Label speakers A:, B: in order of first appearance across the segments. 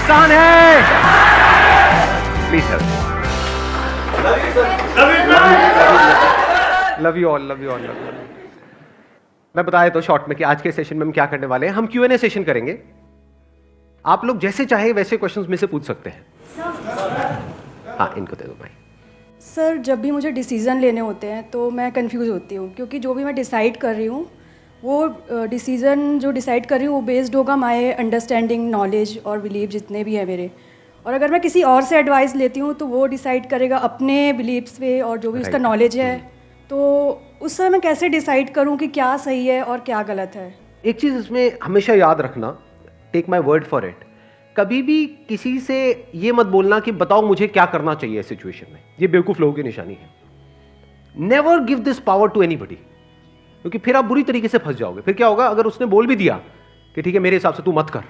A: पाकिस्तान है। Please sir, love you all, love you all. मैं बताया तो शॉर्ट में कि आज के सेशन में हम क्या करने वाले हैं। हम Q&A सेशन करेंगे। आप लोग जैसे चाहे वैसे क्वेश्चंस में से पूछ सकते हैं। हाँ, इनको दे दो भाई।
B: सर, जब भी मुझे डिसीज़न लेने होते हैं तो मैं कंफ्यूज होती हूँ, क्योंकि जो भी मैं डिसाइड कर रही हूँ वो डिसीज़न जो डिसाइड कर रही हूँ वो बेस्ड होगा माय अंडरस्टैंडिंग, नॉलेज और बिलीव जितने भी हैं मेरे। और अगर मैं किसी और से एडवाइस लेती हूँ तो वो डिसाइड करेगा अपने बिलीव्स पे और जो भी उसका नॉलेज है। तो उस समय मैं कैसे डिसाइड करूँ कि क्या सही है और क्या गलत है?
A: एक चीज इसमें हमेशा याद रखना, take my word for it, कभी भी किसी से ये मत बोलना कि बताओ मुझे क्या करना चाहिए इस सिचुएशन में। ये बेवकूफ लोगों की निशानी है। Never give this power to anybody, क्योंकि फिर आप बुरी तरीके से फंस जाओगे। फिर क्या होगा, अगर उसने बोल भी दिया कि ठीक है मेरे हिसाब से तू मत कर,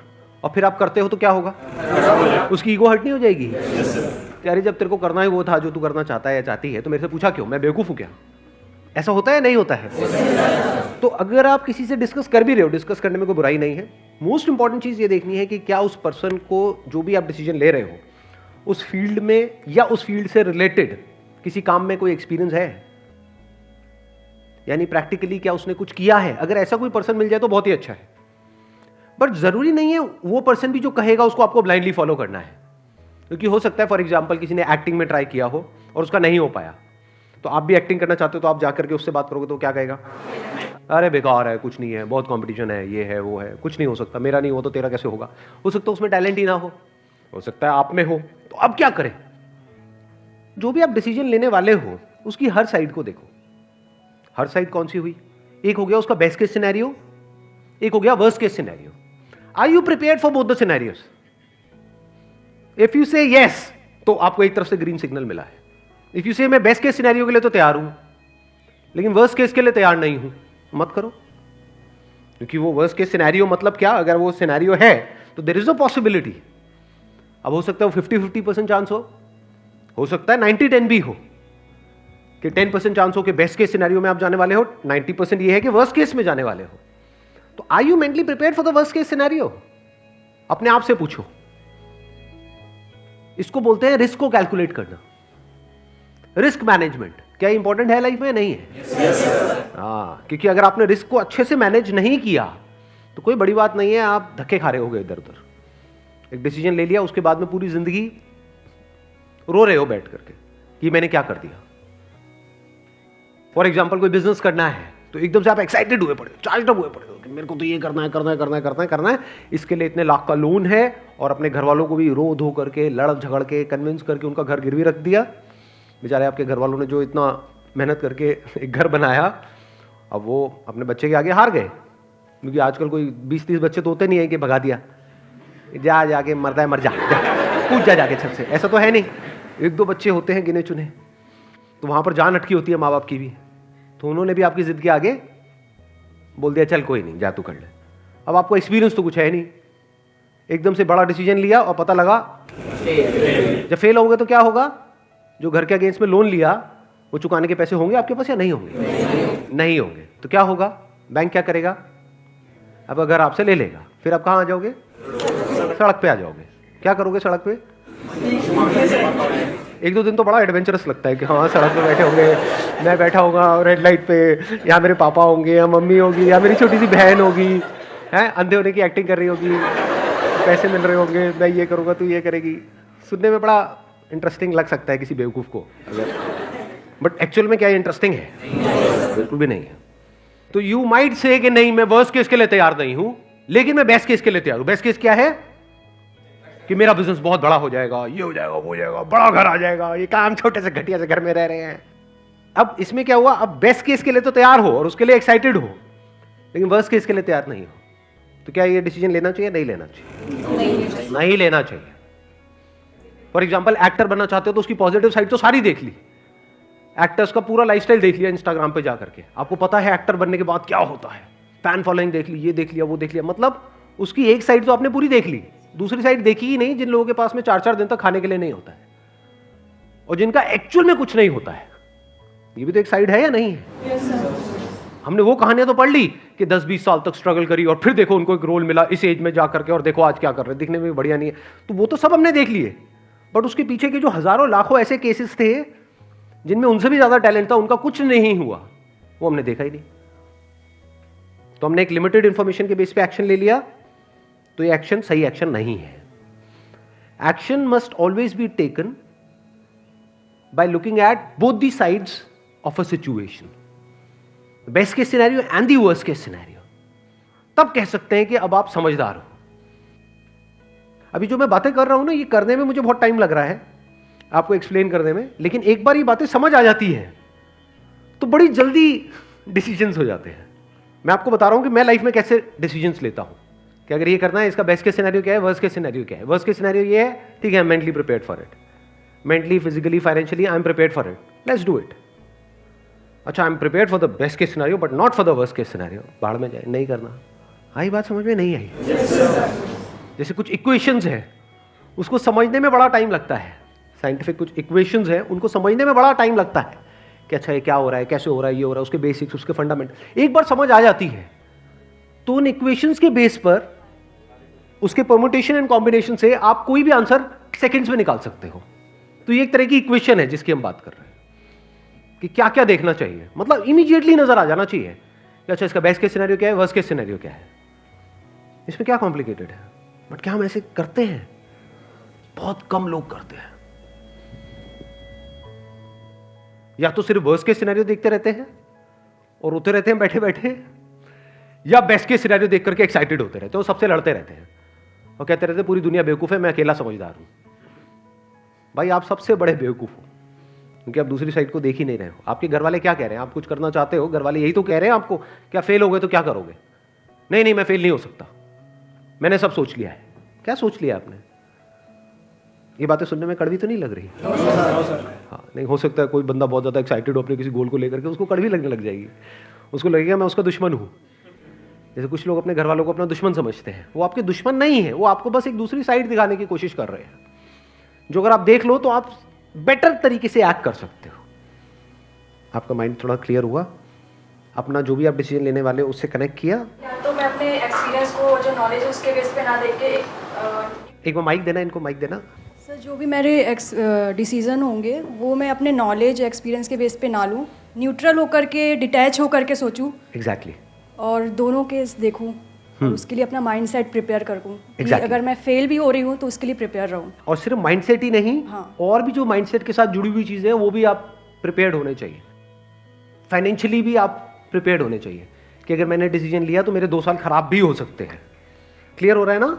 A: और फिर आप करते हो तो क्या होगा, उसकी ईगो हर्ट नहीं हो जाएगी? यार जब तेरे को करना ही वो था जो तू करना चाहता है या चाहती है, तो मेरे से पूछा क्यों? मैं बेवकूफ हूं क्या? ऐसा होता है नहीं होता है? तो अगर आप किसी से डिस्कस कर भी रहे हो, डिस्कस करने में कोई बुराई नहीं है। मोस्ट इंपॉर्टेंट चीज ये देखनी है कि क्या उस पर्सन को जो भी आप डिसीजन ले रहे हो उस फील्ड में या उस फील्ड से रिलेटेड किसी काम में कोई एक्सपीरियंस है, यानी प्रैक्टिकली क्या उसने कुछ किया है। अगर ऐसा कोई पर्सन मिल जाए तो बहुत ही अच्छा है, बट जरूरी नहीं है वो पर्सन भी जो कहेगा उसको आपको ब्लाइंडली फॉलो करना है। क्योंकि हो सकता है फॉर एग्जाम्पल किसी ने एक्टिंग में ट्राई किया हो और उसका नहीं हो पाया, तो आप भी एक्टिंग करना चाहते हो, तो आप जाकर के उससे बात करोगे तो क्या कहेगा? अरे बेकार है, कुछ नहीं है, बहुत कंपटीशन है, ये है वो है, कुछ नहीं हो सकता, मेरा नहीं हो तो तेरा कैसे होगा? हो सकता है उसमें टैलेंट ही ना हो सकता है आप में हो। तो अब क्या करें? जो भी आप डिसीजन लेने वाले हो उसकी हर साइड को देखो। हर साइड कौन सी हुई? एक हो गया उसका बेस्ट केस सिनेरियो, एक हो गया worst case scenario. Are you prepared for both the scenarios? If you say yes, तो आपको एक तरफ से ग्रीन सिग्नल मिला है। इफ यू से मैं बेस्ट केस सिनेरियो के लिए तो तैयार हूं, लेकिन वर्स्ट केस के लिए तैयार नहीं हूं, मत करो। क्योंकि वो वर्स्ट केस सिनेरियो मतलब क्या, अगर वो सिनेरियो है तो देयर इज अ पॉसिबिलिटी। अब हो सकता है वो 50-50% चांस हो सकता है 90-10 भी हो, कि 10% चांस हो कि बेस्ट केस सिनेरियो में आप जाने वाले हो, 90% ये है कि वर्स्ट केस में जाने वाले हो। तो are you mentally prepared for the worst case scenario? अपने आप से पूछो। इसको बोलते हैं रिस्क को कैलकुलेट करना, रिस्क मैनेजमेंट। क्या इंपॉर्टेंट है लाइफ में? नहीं है? हाँ, क्योंकि अगर आपने रिस्क को अच्छे से मैनेज नहीं किया तो कोई बड़ी बात नहीं है, आप धक्के खा रहे होगे इधर उधर। एक डिसीजन ले लिया, उसके बाद में पूरी जिंदगी रो रहे हो बैठ करके कि मैंने क्या कर दिया। फॉर एग्जाम्पल कोई बिजनेस करना है तो एकदम से आप एक्साइटेड हुए पड़े, चार्ज अप हुए पड़े हो कि मेरे को तो ये करना है, इसके लिए इतने लाख का लोन है, और अपने घर वालों को भी रो धो करके, लड़ झगड़ के, कन्विंस करके उनका घर गिरवी रख दिया। बेचारे आपके घर वालों ने जो इतना मेहनत करके एक घर बनाया, अब वो अपने बच्चे के आगे हार गए। क्योंकि आजकल कोई 20-30 बच्चे तो होते नहीं है कि भगा दिया, जाके मरता है मर जा, कूद जाके छत से, ऐसा तो है नहीं। 1-2 बच्चे होते हैं गिने चुने, तो वहां पर जान अटकी होती है माँ बाप की भी। तो उन्होंने भी आपकी जिद के आगे बोल दिया चल कोई नहीं, जा तू कर ले। अब आपको एक्सपीरियंस तो कुछ है नहीं, एकदम से बड़ा डिसीजन लिया और पता लगा जब फेल होगे तो क्या होगा? जो घर के अगेंस्ट में लोन लिया वो चुकाने के पैसे होंगे आपके पास या नहीं होंगे? नहीं होंगे। तो क्या होगा? बैंक क्या करेगा? अब घर आपसे ले लेगा। फिर आप कहाँ आ जाओगे? सड़क पे आ जाओगे। क्या करोगे सड़क पे? 1-2 दिन तो बड़ा एडवेंचरस लगता है कि हाँ सड़क पे बैठे होंगे, मैं बैठा होगा रेड लाइट पे, या मेरे पापा होंगे या मम्मी होगी या मेरी छोटी सी बहन होगी, हैं अंधे होने की एक्टिंग कर रही होगी, पैसे मिल रहे होंगे, मैं ये करूँगा तू ये करेगी। सुनने में बड़ा इंटरेस्टिंग लग सकता है किसी बेवकूफ़ को, अगर बट एक्चुअल में क्या इंटरेस्टिंग है? बिल्कुल भी नहीं है। तो यू माइट से कि नहीं मैं वर्स्ट केस के लिए तैयार नहीं हूं, लेकिन मैं बेस्ट केस के लिए तैयार हूं। बेस्ट केस क्या है? कि मेरा बिजनेस बहुत बड़ा हो जाएगा, ये हो जाएगा, वो हो जाएगा, बड़ा घर आ जाएगा, ये काम छोटे से घटिया से घर में रह रहे हैं। अब इसमें क्या हुआ? अब बेस्ट केस के लिए तो तैयार हो और उसके लिए एक्साइटेड हो, लेकिन वर्स्ट केस के लिए तैयार नहीं हो। तो क्या ये डिसीजन लेना चाहिए? नहीं लेना चाहिए? नहीं लेना चाहिए। फॉर एग्जाम्पल एक्टर बनना चाहते हो तो उसकी पॉजिटिव साइड तो सारी देख ली, एक्टर्स का पूरा लाइफस्टाइल देख लिया इंस्टाग्राम पे जाकर के, आपको पता है एक्टर बनने के बाद क्या होता है, फैन फॉलोइंग देख ली, ये देख लिया, वो देख लिया, मतलब उसकी एक साइड तो आपने पूरी देख ली, दूसरी साइड देखी ही नहीं। जिन लोगों के पास में 4-4 दिन तक खाने के लिए नहीं होता है और जिनका एक्चुअल में कुछ नहीं होता है, ये भी तो एक साइड है या नहीं है? हमने वो कहानियां तो पढ़ ली कि 10-20 साल तक स्ट्रगल करी और फिर देखो उनको एक रोल मिला इस एज में जा करके और देखो आज क्या कर रहे हैं, दिखने में भी बढ़िया नहीं है, तो वो तो सब हमने देख लिए। बट उसके पीछे के जो हजारों लाखों ऐसे केसेस थे जिनमें उनसे भी ज्यादा टैलेंट था, उनका कुछ नहीं हुआ, वो हमने देखा ही नहीं। तो हमने एक लिमिटेड इंफॉर्मेशन के बेस पे एक्शन ले लिया, तो ये एक्शन सही एक्शन नहीं है। Action must always be taken by looking at both the sides of a situation, the best case scenario and the worst case scenario। तब कह सकते हैं कि अब आप समझदार हो। अभी जो मैं बातें कर रहा हूं ना, ये करने में मुझे बहुत टाइम लग रहा है आपको एक्सप्लेन करने में, लेकिन एक बार ये बातें समझ आ जाती है तो बड़ी जल्दी डिसीजंस हो जाते हैं। मैं आपको बता रहा हूं कि मैं लाइफ में कैसे डिसीजंस लेता हूं कि अगर ये करना है, इसका बेस्ट केस सिनेरियो क्या है, वर्स्ट केस सिनेरियो क्या है। वर्स्ट केस सिनेरियो ये है, ठीक है, I am mentally prepared for it, mentally, physically, financially, I am prepared for it. Let's do it. अच्छा, I am prepared for the best case scenario, but not for the worst case scenario. बाढ़ में जाए, नहीं करना। आई बात समझ में नहीं आई? जैसे कुछ इक्वेशंस है, उसको समझने में बड़ा टाइम लगता है। साइंटिफिक कुछ इक्वेशंस है, उनको समझने में बड़ा टाइम लगता है कि अच्छा ये क्या हो रहा है, कैसे हो रहा है, ये हो रहा है, उसके बेसिक्स, उसके फंडामेंट एक बार समझ आ जाती है तो उन इक्वेशंस के बेस पर, उसके परम्यूटेशन एंड कॉम्बिनेशन से आप कोई भी आंसर सेकंड्स में निकाल सकते हो। तो ये एक तरह की इक्वेशन है जिसकी हम बात कर रहे हैं कि क्या क्या देखना चाहिए, मतलब इमीडिएटली नजर आ जाना चाहिए कि अच्छा इसका बेस्ट केस सिनेरियो क्या है, वर्स्ट केस सिनेरियो क्या है, इसमें क्या कॉम्प्लिकेटेड है। बट क्या हम ऐसे करते हैं? बहुत कम लोग करते हैं। या तो सिर्फ वर्स्ट केस सिनेरियो देखते रहते हैं और रोते रहते हैं बैठे बैठे, या बेस्ट केस सिनेरियो देख करके एक्साइटेड होते रहते हैं और सबसे लड़ते रहते हैं और कहते रहते हैं पूरी दुनिया बेवकूफ है, मैं अकेला समझदार हूं। भाई आप सबसे बड़े बेवकूफ हो, क्योंकि आप दूसरी साइड को देख ही नहीं रहे हो। आपके घर वाले क्या कह रहे हैं, आप कुछ करना चाहते हो, घर वाले यही तो कह रहे हैं आपको, क्या फेल हो गए तो क्या करोगे? नहीं नहीं, मैं फेल नहीं हो सकता, मैंने सब सोच लिया है। क्या सोच लिया आपने? ये बातें सुनने में कड़वी तो नहीं लग रही? हाँ, नहीं हो सकता है कोई बंदा बहुत ज्यादा एक्साइटेड हो अपने किसी गोल को लेकर के, उसको कड़वी लगने लग जाएगी, उसको लगेगा मैं उसका दुश्मन हूं। जैसे कुछ लोग अपने घर वालों को अपना दुश्मन समझते हैं, वो आपके दुश्मन नहीं है, वो आपको बस एक दूसरी साइड दिखाने की कोशिश कर रहे हैं, जो अगर आप देख लो तो आप बेटर तरीके से एक्ट कर सकते हो। आपका माइंड थोड़ा क्लियर हुआ? अपना जो भी आप डिसीजन लेने वाले उससे कनेक्ट किया?
B: तो मैं अपने एक्सपीरियंस को, जो नॉलेज है उसके बेस पे ना देख के
A: एक बार माइक देना, इनको माइक देना।
B: सर, जो भी मेरे डिसीजन होंगे वो मैं अपने नॉलेज एक्सपीरियंस के बेस पे ना लूँ, न्यूट्रल होकर के, डिटैच होकर के सोचूं।
A: एग्जैक्टली।
B: और दोनों केस देखूं और उसके लिए अपना माइंडसेट प्रिपेयर करूँ।
A: Exactly.
B: अगर मैं फेल भी हो रही हूँ तो उसके लिए प्रिपेयर रहूँ।
A: और सिर्फ माइंडसेट ही नहीं,
B: हाँ।
A: और भी जो माइंडसेट के साथ जुड़ी हुई चीजें हैं वो भी आप प्रिपेयर्ड होने चाहिए। फाइनेंशियली भी आप प्रिपेयर्ड होने चाहिए कि अगर मैंने डिसीजन लिया तो मेरे 2 साल खराब भी हो सकते हैं। क्लियर हो रहा है ना?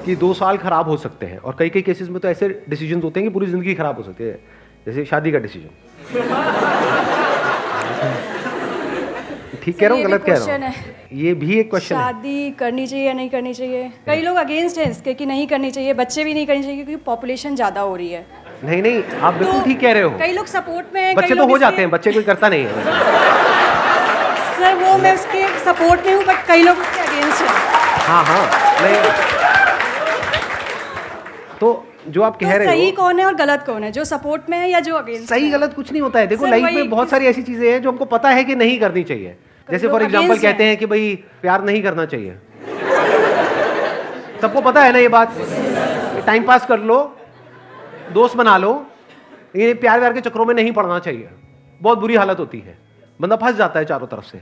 A: कि 2 साल खराब हो सकते हैं, और कई कई केसेस में तो ऐसे डिसीजन होते हैं कि पूरी जिंदगी खराब हो सकती है, जैसे शादी का डिसीजन। ठीक कह रहा हूँ, गलत कह रहा हूँ? ये भी एक क्वेश्चन है।
B: शादी करनी चाहिए या नहीं करनी चाहिए? कई लोग अगेंस्ट हैं इसके कि नहीं करनी चाहिए, बच्चे भी नहीं करनी चाहिए क्योंकि पॉपुलेशन ज़्यादा हो रही है।
A: नहीं नहीं, आप बिल्कुल ठीक कह रहे हो।
B: कई लोग सपोर्ट में हैं,
A: बच्चे तो हो जाते हैं, बच्चे कोई करता नहीं है।
B: सर, वो मैं उसके सपोर्ट में हूँ, बट कई लोग उसके अगेंस्ट हैं।
A: हाँ हाँ, नहीं तो जो आप कह रहे हो,
B: सही कौन है और गलत कौन है, जो सपोर्ट में है या जो अगेंस्ट?
A: सही गलत कुछ नहीं होता है। देखो,
B: सर,
A: लाइफ
B: वही
A: में बहुत सारी ऐसी चीजें हैं जो हमको पता है कि नहीं करनी चाहिए। जैसे फॉर एग्जांपल कहते हैं कि भाई प्यार नहीं करना चाहिए, सबको पता है ना ये बात। टाइम पास कर लो, दोस्त बना लो, लेकिन प्यार व्यार के चक्रों में नहीं पड़ना चाहिए। बहुत बुरी हालत होती है, बंदा फंस जाता है चारों तरफ से,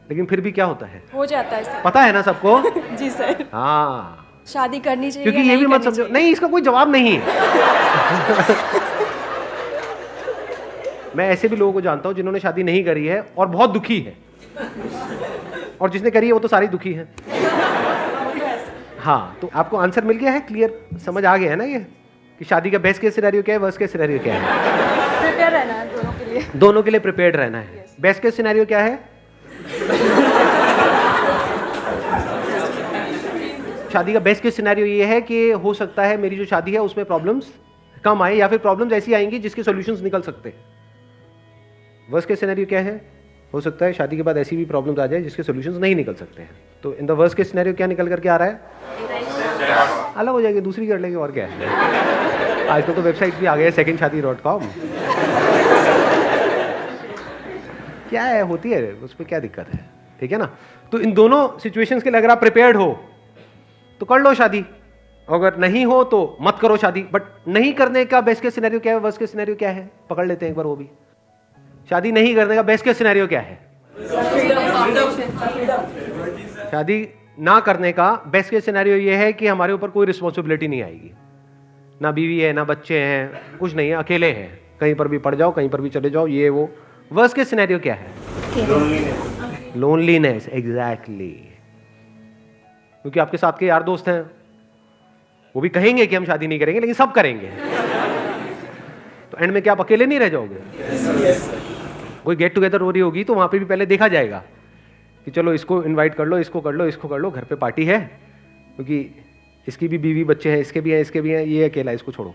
A: लेकिन फिर भी क्या होता है,
B: हो जाता है सर।
A: पता है ना सबको।
B: जी सर।
A: हाँ,
B: शादी करनी चाहिए
A: क्योंकि
B: या
A: ये भी
B: नहीं
A: मत
B: करनी
A: समझो,
B: चाहिए?
A: नहीं इसका कोई जवाब नहीं है। मैं ऐसे भी लोगों को जानता हूं जिन्होंने शादी नहीं करी है और बहुत दुखी है, और जिसने करी है वो तो सारी दुखी है। हाँ, तो आपको आंसर मिल गया है, क्लियर समझ आ गया है ना ये कि शादी का बेस्ट केस सिनेरियो क्या है, वर्स्ट केस सिनेरियो क्या है।
B: प्रिपेयर रहना है दोनों के लिए।
A: दोनों के लिए प्रिपेयर्ड रहना है। बेस्ट केस सिनेरियो क्या है? शादी का बेस्ट केस सिनेरियो ये है कि हो सकता है मेरी जो शादी है उसमें प्रॉब्लम्स कम आए, या फिर प्रॉब्लम्स ऐसी आएंगी जिसके सॉल्यूशंस निकल सकते हैं। वर्स्ट केस सिनेरियो क्या है? हो सकता है शादी के बाद ऐसी भी प्रॉब्लम्स आ जाए जिसके सॉल्यूशंस नहीं निकल सकते हैं। तो in the worst case scenario क्या निकल करके आ रहा है? अलग हो जाएगी, दूसरी कर लेंगे, और क्या है। आजकल तो वेबसाइट भी आ गए secondshadi.com। क्या है, होती है, उसमें क्या दिक्कत है, ठीक है ना। तो इन दोनों सिचुएशंस के लिए अगर आप प्रिपेयर्ड हो तो कर लो शादी, अगर नहीं हो तो मत करो शादी। बट नहीं करने का बेस्ट केस सिनेरियो क्या है, वर्स्ट केस सिनेरियो क्या है, पकड़ लेते हैं एक बार वो भी। शादी नहीं करने का बेस्ट केस सिनेरियो क्या है? शादी ना करने का बेस्ट केस सिनेरियो ये है कि हमारे ऊपर कोई रिस्पॉन्सिबिलिटी नहीं आएगी, ना बीवी है, ना बच्चे हैं, कुछ नहीं है, अकेले हैं, कहीं पर भी पड़ जाओ, कहीं पर भी चले जाओ, ये वो। वर्स्ट केस सिनेरियो क्या है? Loneliness, exactly. क्योंकि आपके साथ के यार दोस्त हैं, वो भी कहेंगे कि हम शादी नहीं करेंगे, लेकिन सब करेंगे। तो एंड में क्या आप अकेले नहीं रह जाओगे? कोई गेट टुगेदर हो रही होगी तो वहां पे भी पहले देखा जाएगा कि चलो इसको इनवाइट कर लो, इसको कर लो, इसको कर लो, घर पे पार्टी है, क्योंकि इसकी भी बीवी बच्चे हैं, इसके भी हैं, इसके भी हैं, ये अकेला है, इसको छोड़ो।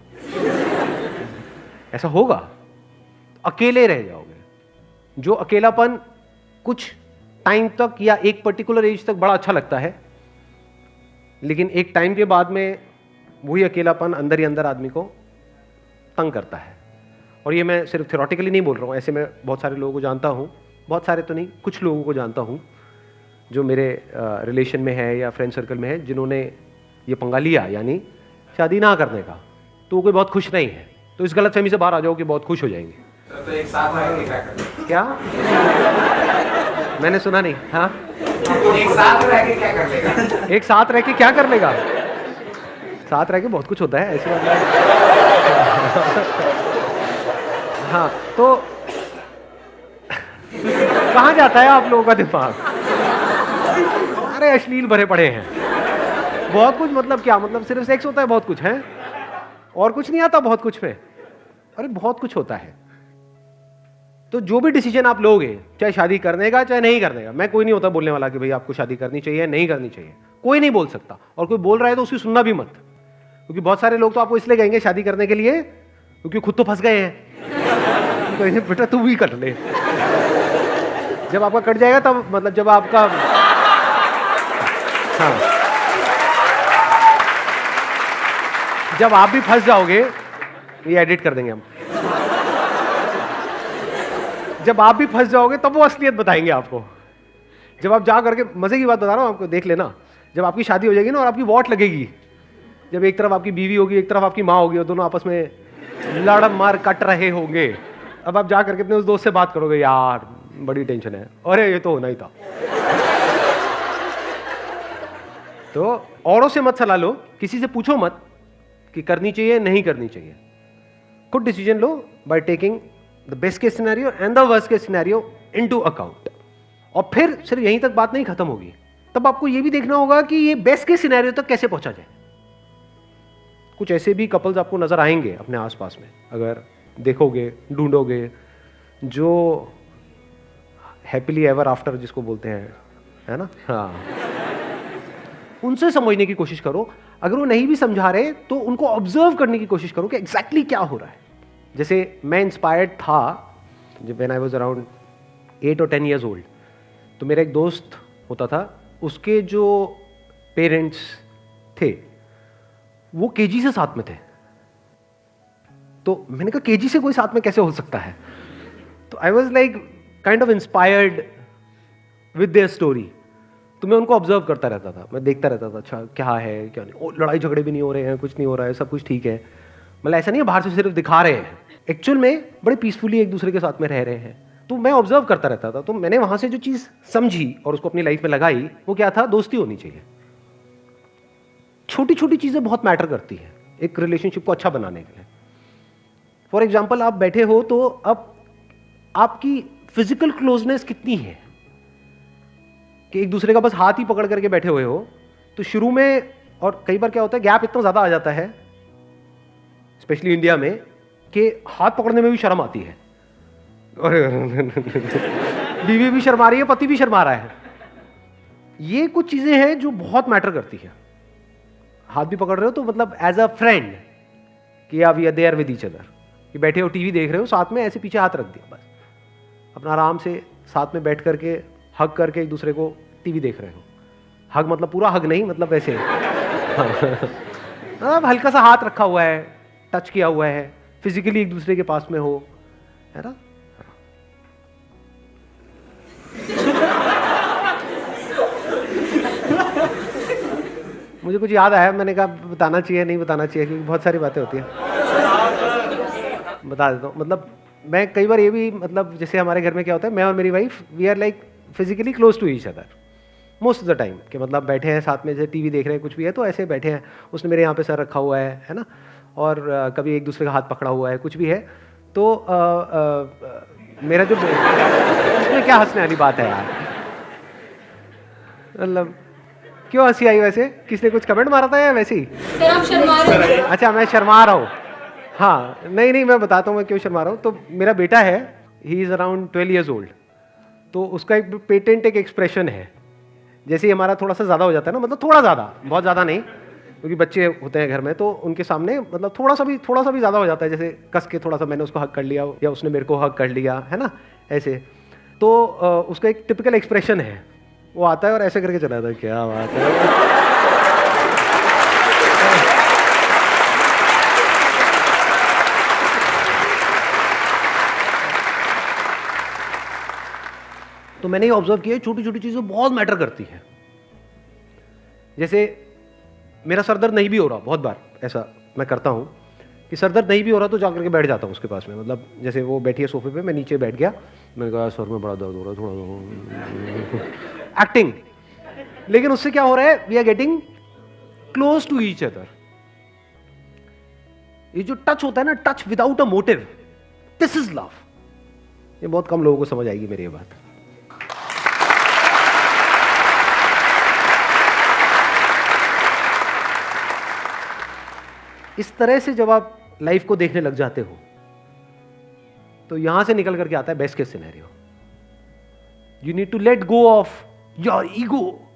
A: ऐसा होगा, अकेले रह जाओगे। जो अकेलापन कुछ टाइम तक या एक पर्टिकुलर एज तक बड़ा अच्छा लगता है, लेकिन एक टाइम के बाद में वही अकेलापन अंदर ही अंदर आदमी को तंग करता है। और ये मैं सिर्फ थ्योरेटिकली नहीं बोल रहा हूँ, ऐसे मैं बहुत सारे लोगों को जानता हूँ, बहुत सारे तो नहीं, कुछ लोगों को जानता हूँ जो मेरे रिलेशन में है या फ्रेंड सर्कल में है, जिन्होंने ये पंगा लिया, यानी शादी ना करने का, तो वो कोई बहुत खुश नहीं है। तो इस गलतफहमी से बाहर आ जाओ कि बहुत खुश हो जाएंगे।
C: तो एक साथ रह के क्या कर
A: क्या? मैंने सुना नहीं। हाँ,
C: एक साथ रह के क्या कर लेगा?
A: एक साथ रह के क्या कर लेगा? साथ रह के बहुत कुछ होता है, ऐसी बात नहीं। हाँ, तो कहाँ जाता है आप लोगों का दिमाग? अरे अश्लील भरे पड़े हैं, बहुत कुछ, मतलब क्या, मतलब सिर्फ सेक्स होता है, बहुत कुछ है, और कुछ नहीं आता बहुत कुछ में। अरे बहुत कुछ होता है। तो जो भी डिसीजन आप लोगे, चाहे शादी करने का चाहे नहीं करने का, मैं कोई नहीं होता बोलने वाला कि भाई आपको शादी करनी चाहिए नहीं करनी चाहिए, कोई नहीं बोल सकता। और कोई बोल रहा है तो उसकी सुनना भी मत, क्योंकि बहुत सारे लोग तो आपको इसलिए कहेंगे शादी करने के लिए क्योंकि खुद तो फंस गए हैं। तो बेटा तू भी कर ले, जब आपका कट जाएगा तब, मतलब जब आपका, हाँ, जब आप भी फंस जाओगे, ये एडिट कर देंगे हम, जब आप भी फंस जाओगे तब वो असलियत बताएंगे आपको। जब आप जा करके, मजे की बात बता रहा हूं आपको, देख लेना, जब आपकी शादी हो जाएगी ना और आपकी वॉट लगेगी, जब एक तरफ आपकी बीवी होगी, एक तरफ आपकी माँ होगी, और दोनों आपस में लड़ मार कट रहे होंगे, अब आप जा करके अपने उस दोस्त से बात करोगे, यार बड़ी टेंशन है, अरे ये तो होना ही था। तो औरों से मत सलाह लो, किसी से पूछो मत कि करनी चाहिए नहीं करनी चाहिए, खुद decision low by taking the best case scenario and the worst case scenario into account. और फिर सिर्फ यहीं तक बात नहीं खत्म होगी, तब आपको यह भी देखना होगा कि ये बेस्ट केस सिनेरियो तक कैसे पहुंचा जाए। कुछ ऐसे भी कपल्स आपको नजर आएंगे अपने आसपास में, अगर देखोगे, ढूंढोगे, जो हैप्पीली एवर आफ्टर जिसको बोलते हैं, है ना, हाँ, उनसे समझने की कोशिश करो। अगर वो नहीं भी समझा रहे तो उनको ऑब्जर्व करने की कोशिश करो कि एग्जैक्टली क्या हो रहा है। जैसे मैं इंस्पायर्ड था जब व्हेन आई वाज अराउंड 8 और 10 ईयर्स ओल्ड, तो मेरा एक दोस्त होता था, उसके जो पेरेंट्स थे वो केजी से साथ में थे। तो मैंने कहा केजी से कोई साथ में कैसे हो सकता है? तो I was like kind of inspired with their story. तो मैं उनको ऑब्जर्व करता रहता था, मैं देखता रहता था, अच्छा क्या है क्या नहीं, लड़ाई झगड़े भी नहीं हो रहे हैं, कुछ नहीं हो रहा है, सब कुछ ठीक है। मतलब ऐसा नहीं है बाहर से सिर्फ दिखा रहे हैं, एक्चुअल में बड़े पीसफुली एक दूसरे के साथ में रह रहे हैं। तो मैं ऑब्जर्व करता रहता था। तो मैंने वहां से जो चीज़ समझी और उसको अपनी लाइफ में लगाई, वो क्या था, दोस्ती होनी चाहिए। छोटी छोटी चीज़ें बहुत मैटर करती है एक रिलेशनशिप को अच्छा बनाने के लिए। फॉर एग्जाम्पल, आप बैठे हो तो अब आपकी फिजिकल क्लोजनेस कितनी है कि एक दूसरे का बस हाथ ही पकड़ करके बैठे हुए हो। तो शुरू में, और कई बार क्या होता है, गैप इतना ज़्यादा आ जाता है स्पेशली इंडिया में कि हाथ पकड़ने में भी शर्म आती है। और बीवी भी शर्मा रही है, पति भी शर्मा रहा है। ये कुछ चीज़ें हैं जो बहुत मैटर करती है। हाथ भी पकड़ रहे हो तो मतलब एज अ फ्रेंड कि आप we are there with each other, कि बैठे हो टीवी देख रहे हो साथ में, ऐसे पीछे हाथ रख दिया, बस अपना आराम से साथ में बैठ करके हग करके एक दूसरे को टीवी देख रहे हो। हग मतलब पूरा हग नहीं, मतलब वैसे अब हल्का सा हाथ रखा हुआ है, टच किया हुआ है, फिजिकली एक दूसरे के पास में हो, है ना। मुझे कुछ याद आया, मैंने कहा बताना चाहिए नहीं बताना चाहिए, क्योंकि बहुत सारी बातें होती हैं। बता देता हूँ। मतलब मैं कई बार ये भी, मतलब जैसे हमारे घर में क्या होता है, मैं और मेरी wife we are like physically close to each other most of the time, कि मतलब बैठे हैं साथ में, जैसे टीवी देख रहे हैं कुछ भी है तो ऐसे बैठे हैं, उसने मेरे यहाँ पे सर रखा हुआ है ना, और कभी एक दूसरे का हाथ पकड़ा हुआ है, कुछ भी है तो मेरा जो उसमें क्या हंसने वाली बात है यार, मतलब क्यों हंसी आई? वैसे किसने कुछ कमेंट मारा था या वैसे ही?
D: सर आप शर्मा रहे हैं।
A: अच्छा मैं शर्मा रहा हूँ। हाँ नहीं नहीं, मैं बताता हूँ मैं क्यों शर्मा रहा हूँ। तो मेरा बेटा है, he is around 12 years old, तो उसका एक पेटेंट एक एक्सप्रेशन है, जैसे ही हमारा थोड़ा सा ज़्यादा हो जाता है ना, मतलब थोड़ा ज़्यादा, बहुत ज़्यादा नहीं, क्योंकि बच्चे होते हैं घर में तो उनके सामने मतलब थोड़ा सा भी ज़्यादा हो जाता है, जैसे कस के थोड़ा सा मैंने उसको हक कर लिया या उसने मेरे को हक कर लिया, है ना, ऐसे। तो उसका एक टिपिकल एक्सप्रेशन है, वो आता है और ऐसे करके चला जाता है। क्या बात है। तो मैंने ये ऑब्जर्व किया, छोटी छोटी चीज़ें बहुत मैटर करती हैं। जैसे मेरा सर दर्द नहीं भी हो रहा, बहुत बार ऐसा मैं करता हूँ कि सर दर्द नहीं भी हो रहा तो जाकर के बैठ जाता हूँ उसके पास में, मतलब जैसे वो बैठी है सोफे पे, मैं नीचे बैठ गया, मैंने कहा सर में बड़ा दर्द हो रहा है, थोड़ा एक्टिंग। लेकिन उससे क्या हो रहा है, we are getting close to each other. ये जो टच होता है ना, touch without a motive, this is love. ये बहुत कम लोगों को समझ आएगी मेरी ये बात। इस तरह से जब आप लाइफ को देखने लग जाते हो तो यहां से निकल करके आता है best case scenario. You need to let go of your ego.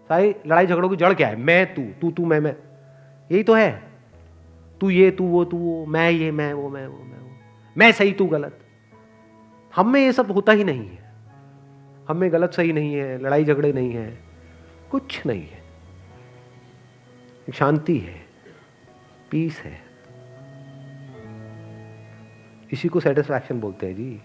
A: सारी लड़ाई झगड़ों की जड़ क्या है? मैं तू, तू मैं, यही तो है। तू ये, तू वो, मैं ये, मैं वो, मैं सही तू गलत। हम में ये सब होता ही नहीं है। हम में गलत सही नहीं है, लड़ाई झगड़े नहीं है, कुछ नहीं है। शांति है, पीस है। इसी को सेटिस्फैक्शन बोलते हैं जी।